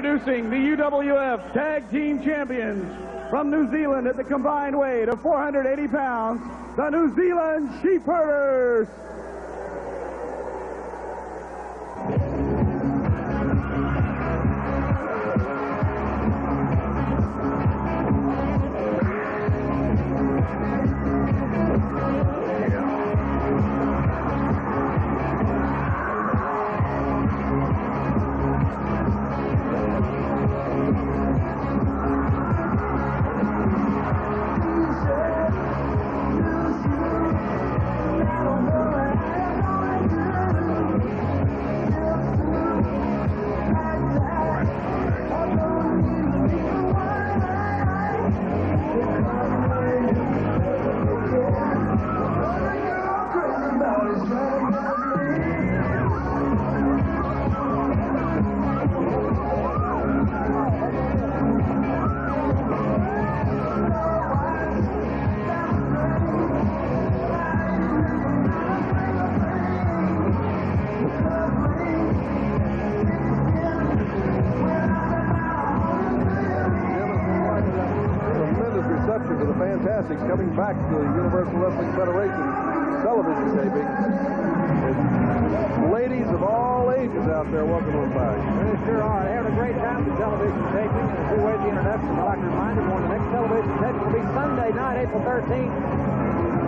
Introducing the UWF Tag Team Champions from New Zealand at the combined weight of 480 pounds, the New Zealand Sheepherders. To the Fantastics coming back to the Universal Wrestling Federation television taping. It's ladies of all ages out there welcoming them back. They sure are. They're having a great time at the television taping. And as we wait the introduction, I'd like to remind everyone the next television taping will be Sunday night, April 13th.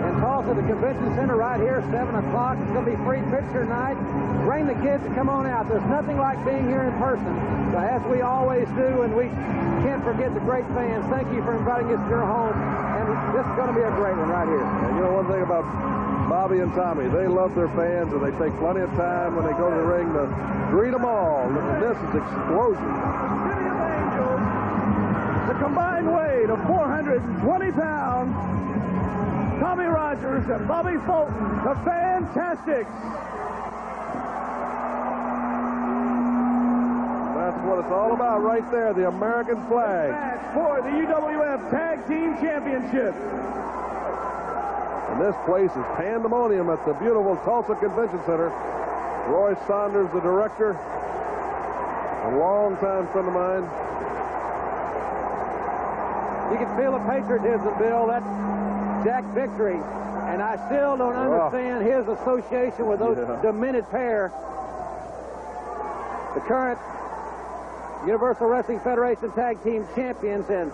In Tulsa, the Convention Center right here, 7 o'clock. It's going to be free picture night. Bring the kids to come on out. There's nothing like being here in person. So as we always do, and we can't forget the great fans. Thank you for inviting us to your home. And this is going to be a great one right here. And you know one thing about Bobby and Tommy, they love their fans, and they take plenty of time when they go to the ring to greet them all. Look at this, is explosion. City of Angels, the combined weight of 420 pounds, Tommy Rogers and Bobby Fulton, the Fantastics. That's what it's all about right there, the American flag. Match for the UWF Tag Team Championship. And this place is pandemonium at the beautiful Tulsa Convention Center. Roy Saunders, the director, a longtime friend of mine. You can feel the patriotism, Bill. That's Jack Victory. And I still don't understand his association with those demented pair. The current Universal Wrestling Federation Tag Team Champions, and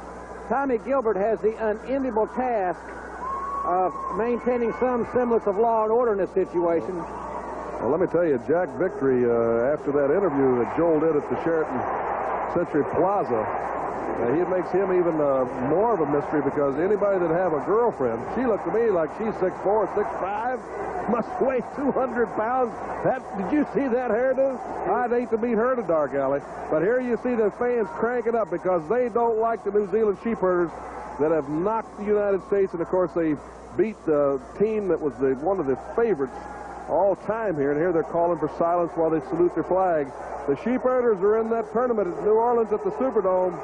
Tommy Gilbert has the unenviable task of maintaining some semblance of law and order in this situation. Well, let me tell you, Jack Victory, after that interview that Joel did at the Sheraton Century Plaza, he makes him even more of a mystery, because anybody that have a girlfriend, she looks to me like she's 6'4", 6'5", must weigh 200 pounds. Did you see that hairdo? I'd hate to meet her in a dark alley. But here you see the fans cranking up because they don't like the New Zealand Sheepherders that have knocked the United States, and of course they beat the team that was one of the favorites all time here. And here they're calling for silence while they salute their flag. The Sheepherders are in that tournament at New Orleans at the Superdome.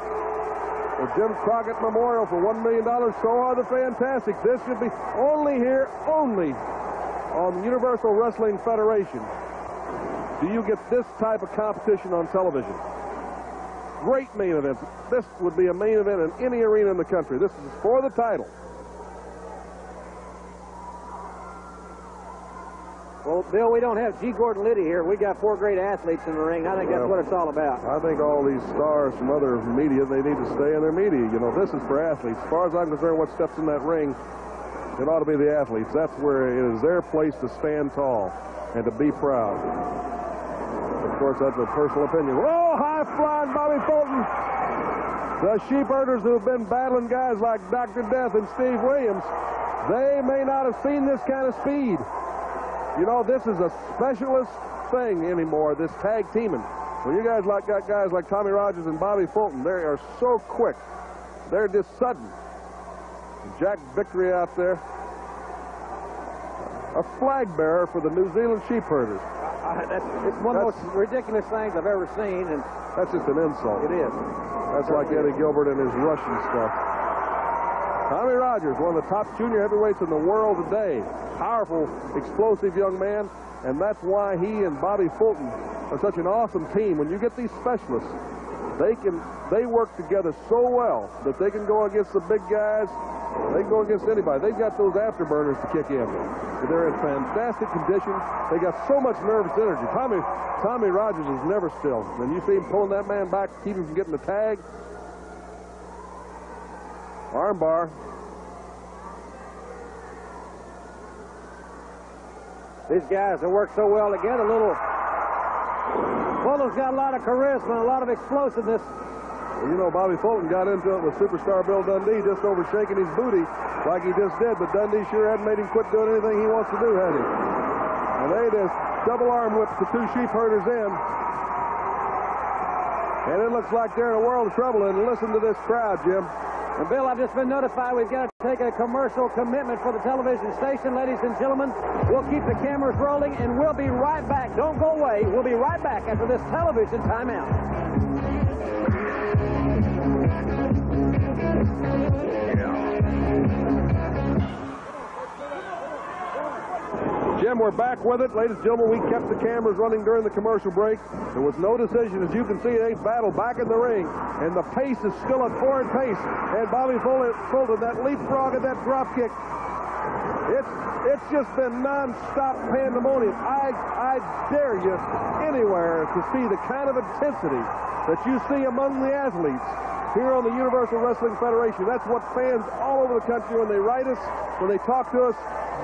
The Jim Crockett Memorial for $1 million. So are the Fantastics. This should be only here, only on the Universal Wrestling Federation do you get this type of competition on television. Great main event. This would be a main event in any arena in the country. This is for the title. Well, Bill, we don't have G. Gordon Liddy here. We got 4 great athletes in the ring. I think that's what it's all about. I think all these stars from other media, they need to stay in their media. You know, this is for athletes. As far as I'm concerned, what steps in that ring, it ought to be the athletes. That's where it is their place to stand tall and to be proud. Of course, that's a personal opinion. Oh, high-flying Bobby Fulton. The Sheepherders, who have been battling guys like Dr. Death and Steve Williams, they may not have seen this kind of speed. You know, this is a specialist thing anymore, this tag teaming. When you guys got guys like Tommy Rogers and Bobby Fulton, they are so quick. They're just sudden. Jack Victory out there. A flag bearer for the New Zealand Sheepherders. It's one of the most ridiculous things I've ever seen, and that's just an insult. It is. That's like Eddie Gilbert and his Russian stuff. Tommy Rogers, one of the top junior heavyweights in the world today. Powerful, explosive young man, and that's why he and Bobby Fulton are such an awesome team. When you get these specialists They work together so well that they can go against the big guys. They can go against anybody. They've got those afterburners to kick in. They're in fantastic condition. They got so much nervous energy. Tommy Rogers is never still. When you see him pulling that man back, keep him from getting the tag. Armbar. These guys have worked so well together. Fulton's got a lot of charisma, a lot of explosiveness. Well, you know, Bobby Fulton got into it with superstar Bill Dundee just over shaking his booty like he just did, but Dundee sure hadn't made him quit doing anything he wants to do, had he? And they just double arm whipped the two Sheepherders in. And it looks like they're in a world of trouble, and listen to this crowd, Jim. And Bill, I've just been notified we've got to take a commercial commitment for the television station. Ladies and gentlemen, we'll keep the cameras rolling, and we'll be right back. Don't go away. We'll be right back after this television timeout. Jim, we're back with it. Ladies and gentlemen, we kept the cameras running during the commercial break. There was no decision. As you can see, they battle back in the ring, and the pace is still at foreign pace. And Bobby Fulton, that leapfrog and that drop kick, it's just been non-stop pandemonium. I dare you anywhere to see the kind of intensity that you see among the athletes here on the Universal Wrestling Federation. That's what fans all over the country, when they write us, when they talk to us,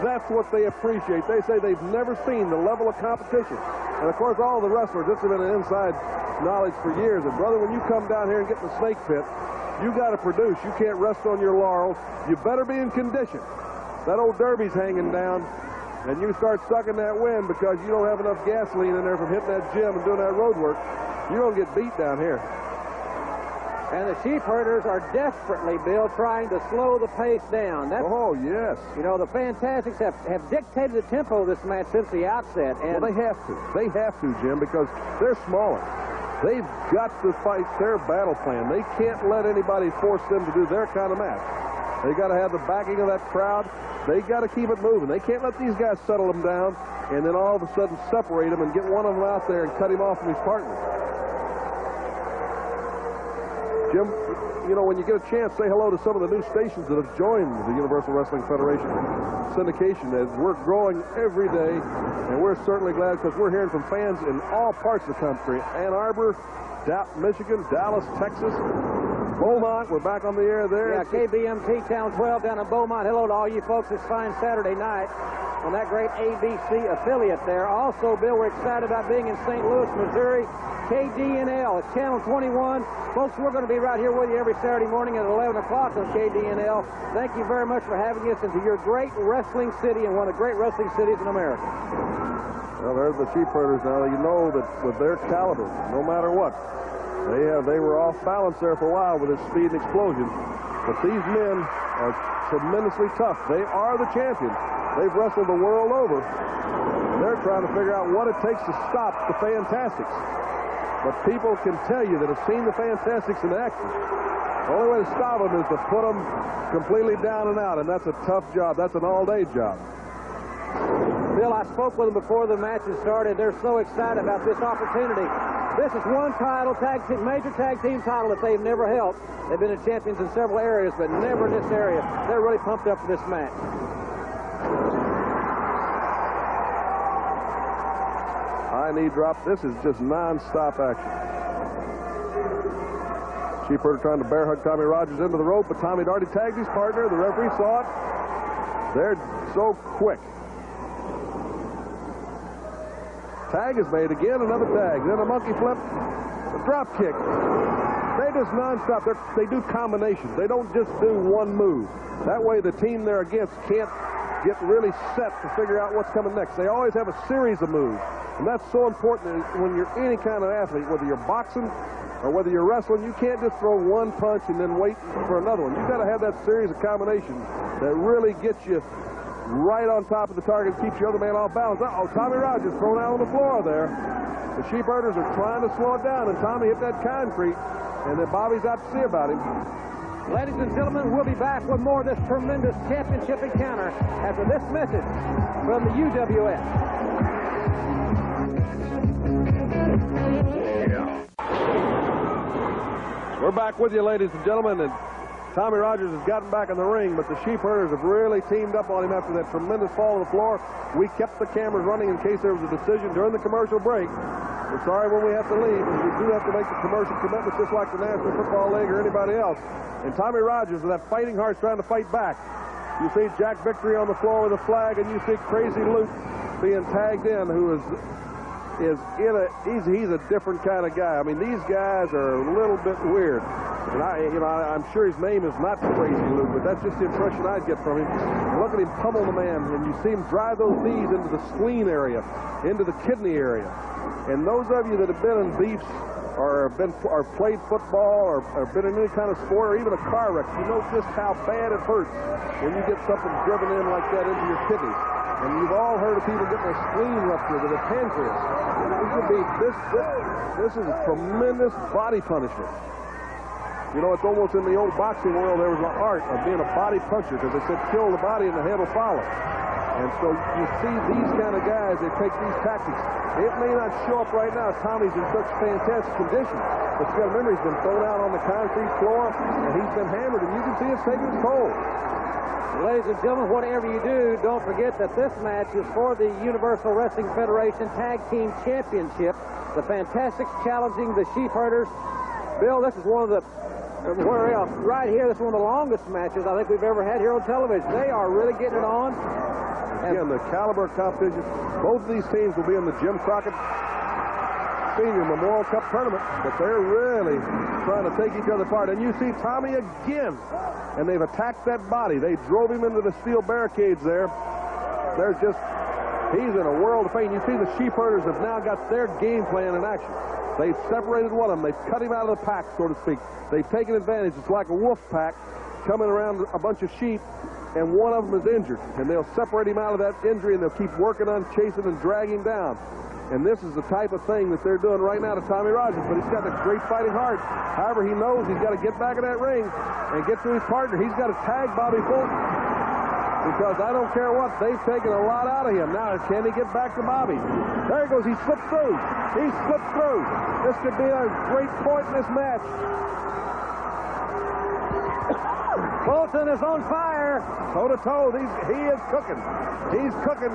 that's what they appreciate. They say they've never seen the level of competition. And, of course, all the wrestlers, this has been an inside knowledge for years. And, brother, when you come down here and get in the snake pit, you got to produce. You can't rest on your laurels. You better be in condition. That old derby's hanging down, and you start sucking that wind because you don't have enough gasoline in there from hitting that gym and doing that road work. You're going to get beat down here. And the Sheepherders are desperately, Bill, trying to slow the pace down. Oh, yes. You know, the Fantastics have dictated the tempo of this match since the outset. And well, they have to. They have to, Jim, because they're smaller. They've got to fight their battle plan. They can't let anybody force them to do their kind of match. They got to have the backing of that crowd. They got to keep it moving. They can't let these guys settle them down and then all of a sudden separate them and get one of them out there and cut him off from his partner. Jim, you know, when you get a chance, say hello to some of the new stations that have joined the Universal Wrestling Federation syndication. As we're growing every day, and we're certainly glad because we're hearing from fans in all parts of the country. Ann Arbor, Michigan, Dallas, Texas, Beaumont. We're back on the air there. Yeah, KBMT Town 12 down in Beaumont. Hello to all you folks this fine Saturday night on that great ABC affiliate there. Also, Bill, we're excited about being in St. Louis, Missouri. KDNL, it's Channel 21. Folks, we're going to be right here with you every Saturday morning at 11 o'clock on KDNL. Thank you very much for having us into your great wrestling city and one of the great wrestling cities in America. Well, there's the Sheepherders now. You know that with their caliber, no matter what, they were off balance there for a while with their speed and explosion. But these men are tremendously tough. They are the champions. They've wrestled the world over. They're trying to figure out what it takes to stop the Fantastics. But people can tell you that have seen the Fantastics in action. The only way to stop them is to put them completely down and out, and that's a tough job. That's an all-day job. Bill, I spoke with them before the matches started. They're so excited about this opportunity. This is one title, major tag team title that they've never held. They've been the champions in several areas, but never in this area. They're really pumped up for this match. High knee drop. This is just non-stop action. Sheepherder trying to bear hug Tommy Rogers into the rope, but Tommy had already tagged his partner. The referee saw it. They're so quick. Tag is made again, another tag. Then a monkey flip, a drop kick. They just non-stop. They do combinations. They don't just do one move. That way the team they're against can't get really set to figure out what's coming next. They always have a series of moves. And that's so important when you're any kind of athlete, whether you're boxing or whether you're wrestling. You can't just throw one punch and then wait for another one. You've got to have that series of combinations that really gets you right on top of the target and keeps your other man off balance. Uh-oh, Tommy Rogers thrown out on the floor there. The Sheepherders are trying to slow it down, and Tommy hit that concrete, and then Bobby's out to see about him. Ladies and gentlemen, we'll be back with more of this tremendous championship encounter after this message from the UWF. We're back with you, ladies and gentlemen, and Tommy Rogers has gotten back in the ring, but the Sheepherders have really teamed up on him after that tremendous fall to the floor. We kept the cameras running in case there was a decision during the commercial break. We're sorry when we have to leave, but we do have to make the commercial commitments just like the National Football League or anybody else. And Tommy Rogers, with that fighting heart, trying to fight back. You see Jack Victory on the floor with a flag, and you see Crazy Luke being tagged in, who he's a different kind of guy. I mean, these guys are a little bit weird. And I'm sure his name is not Crazy Luke, but that's just the impression I get from him. And look at him pummel the man, and you see him drive those knees into the spleen area, into the kidney area. And those of you that have been in beefs or played football or been in any kind of sport or even a car wreck, you know just how bad it hurts when you get something driven in like that into your kidneys. And you've all heard of people getting their spleen ruptured or their pancreas. This is a tremendous body punishment. You know, it's almost in the old boxing world, there was an art of being a body puncher because they said kill the body and the head will follow. And so you see these kind of guys, they take these tactics. It may not show up right now. Tommy's in such fantastic condition. But you got to remember, he's been thrown out on the concrete floor, and he's been hammered, and you can see it's taking its toll. Ladies and gentlemen, whatever you do, don't forget that this match is for the Universal Wrestling Federation Tag Team Championship. The Fantastics challenging the Sheepherders. Bill, this is one of the, where else? Right here, this is one of the longest matches I think we've ever had here on television. They are really getting it on. Again, the caliber of competition. Both of these teams will be in the Jim Crockett Senior Memorial Cup Tournament, but they're really trying to take each other apart. And you see Tommy again, and they've attacked that body. They drove him into the steel barricades there. He's in a world of pain. You see the Sheepherders have now got their game plan in action. They've separated one of them. They've cut him out of the pack, so to speak. They've taken advantage. It's like a wolf pack coming around a bunch of sheep, and one of them is injured. And they'll separate him out of that injury, and they'll keep working on chasing and dragging him down. And this is the type of thing that they're doing right now to Tommy Rogers, but he's got a great fighting heart. However, he knows he's got to get back in that ring and get to his partner. He's got to tag Bobby Fulton because I don't care what, they've taken a lot out of him. Now, can he get back to Bobby? There he goes. He slipped through. He slipped through. This could be a great point in this match. Fulton is on fire. Toe-to-toe. He is cooking. He's cooking,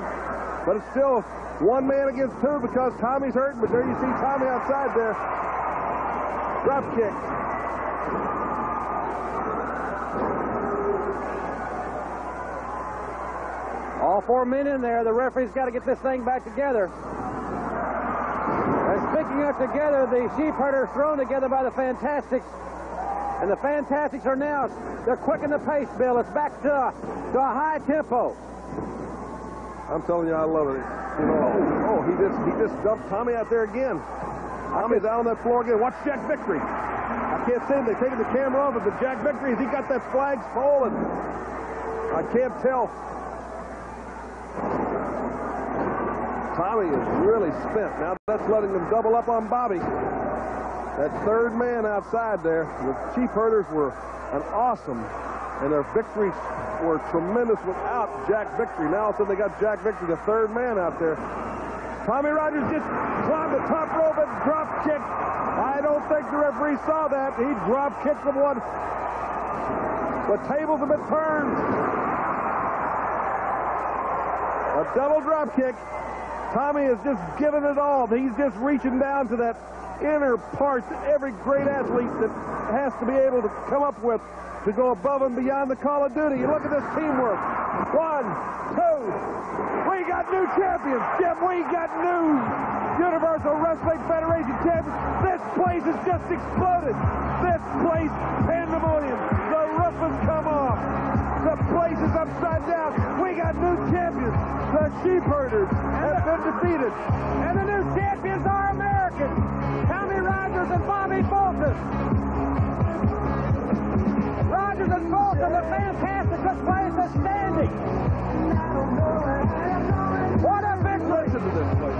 but it's still one man against two because Tommy's hurting, but there you see Tommy outside there. Drop kick. All 4 men in there. The referee's got to get this thing back together. And speaking of together, the Sheepherders thrown together by the Fantastics. And the Fantastics are now, they're quickening the pace, Bill. It's back to a high tempo. I'm telling you, I love it. You know, he just dumped Tommy out there again. Tommy's out on that floor again. Watch Jack Victory. I can't see him. They're taking the camera off of the Jack Victory. Has he got that flag stolen? I can't tell. Tommy is really spent. Now that's letting them double up on Bobby. That third man outside there. The Sheepherders were an awesome, and their victories were tremendous without Jack Victory. Now all of a sudden they got Jack Victory, the third man out there. Tommy Rogers just climbed the top rope and drop kick. I don't think the referee saw that. He drop kicked the one. The tables have been turned. A double drop kick. Tommy is just giving it all. He's just reaching down to that inner parts that every great athlete that has to be able to come up with to go above and beyond the call of duty. You look at this teamwork. 1, 2. We got new champions, Jim. We got new Universal Wrestling Federation champions. This place has just exploded. This place, pandemonium. The roof has come off. The place is upside down. We got new champions. The Sheepherders have been defeated. And the new champions are Americans. Tommy Rogers and Bobby Fulton. Rogers and Fulton, the Fantastics, this place is standing. What a victory. Listen to this place.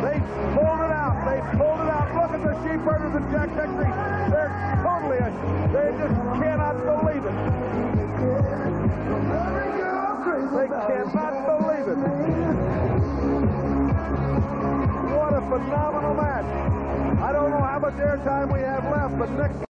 They pulled it out. They pulled it out. Look at the Sheepherders and Jack Victory. They're totally, they just cannot believe it. They cannot believe it. What What a phenomenal match. I don't know how much airtime we have left, but next